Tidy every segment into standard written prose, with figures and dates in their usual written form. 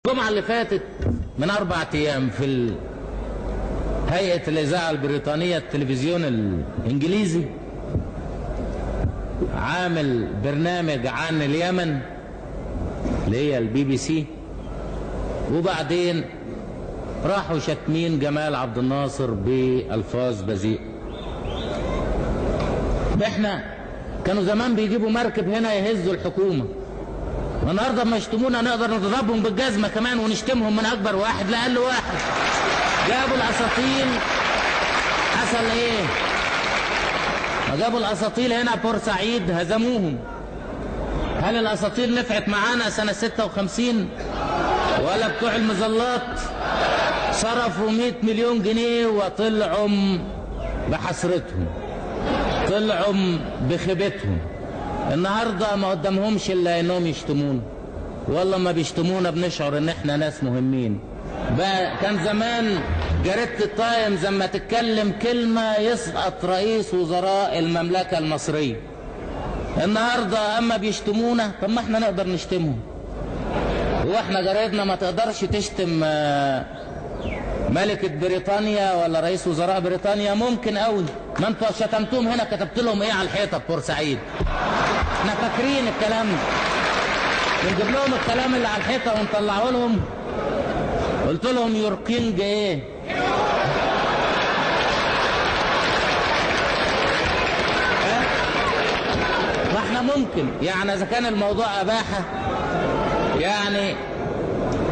الجمعة اللي فاتت من 4 أيام في هيئة الإذاعة البريطانية التلفزيون الإنجليزي عامل برنامج عن اليمن اللي هي الBBC، وبعدين راحوا شتمين جمال عبد الناصر بألفاظ بذيئة. احنا كانوا زمان بيجيبوا مركب هنا يهزوا الحكومة، والنهارده لما يشتمونا نقدر نضربهم بالجزمة كمان ونشتمهم من أكبر واحد لأقل واحد. جابوا الأساطيل، حصل إيه؟ جابوا الأساطيل هنا بورسعيد هزموهم. هل الأساطيل نفعت معانا سنة 56 ولا بتوع المظلات صرفوا 100 مليون جنيه وطلعوا بحسرتهم، طلعوا بخيبتهم؟ النهارده ما قدامهمش الا انهم يشتمونا، والله ما بيشتمونا بنشعر ان احنا ناس مهمين. بقى كان زمان جريدة التايمز لما تتكلم كلمة يسقط رئيس وزراء المملكة المصرية. النهارده اما بيشتمونا، طب ما احنا نقدر نشتمهم. هو احنا جريدنا ما تقدرش تشتم ملكة بريطانيا ولا رئيس وزراء بريطانيا؟ ممكن قوي. ما انتوا شتمتوهم هنا كتبت لهم ايه على الحيطة بورسعيد؟ احنا فاكرين الكلام ده، بنجيب لهم الكلام اللي على الحيطة ونطلعه لهم. قلت لهم يور كينج ايه؟ ما احنا ممكن يعني اذا كان الموضوع اباحة يعني،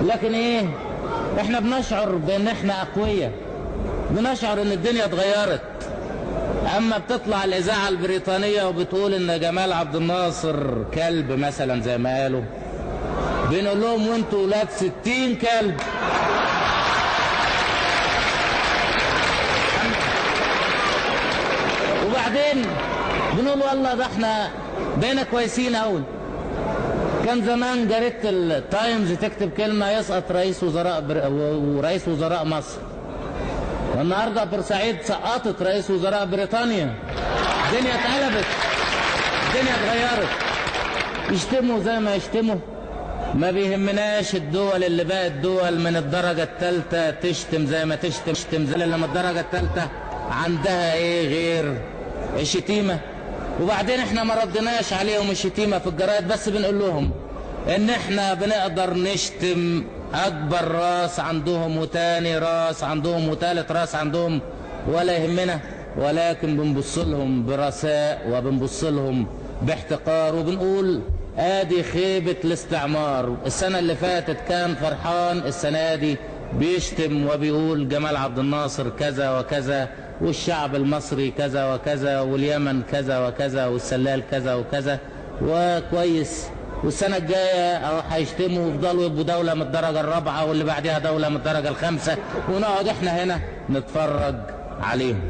لكن ايه، احنا بنشعر بان احنا اقوياء، بنشعر ان الدنيا اتغيرت. اما بتطلع الاذاعة البريطانية وبتقول ان جمال عبد الناصر كلب مثلا زي ما قالوا، بنقول لهم وانتوا ولاد 60 كلب. وبعدين بنقول والله ده احنا بقينا كويسين قوي. كان زمان جريدة التايمز تكتب كلمة يسقط رئيس وزراء مصر، والنهارده بورسعيد سقطت رئيس وزراء بريطانيا. الدنيا اتقلبت، الدنيا اتغيرت. يشتموا زي ما يشتموا، ما بيهمناش. الدول اللي بقت دول من الدرجة الثالثة تشتم زي ما تشتم، زي اللي من الدرجة الثالثة عندها ايه غير الشتيمة؟ وبعدين احنا ما ردناش عليهم الشتيمة في الجرايد، بس بنقول لهم ان احنا بنقدر نشتم اكبر راس عندهم وتاني راس عندهم وتالت راس عندهم ولا يهمنا، ولكن بنبص لهم برثاء وبنبص لهم باحتقار وبنقول ادي خيبة الاستعمار. السنة اللي فاتت كان فرحان، السنة دي بيشتم وبيقول جمال عبد الناصر كذا وكذا، والشعب المصري كذا وكذا، واليمن كذا وكذا، والسلال كذا وكذا، وكويس. والسنة الجاية أو هيشتموا ويفضلوا يبقوا دولة من الدرجة الرابعة، واللي بعدها دولة من الدرجة الخامسة، ونقعد احنا هنا نتفرج عليهم.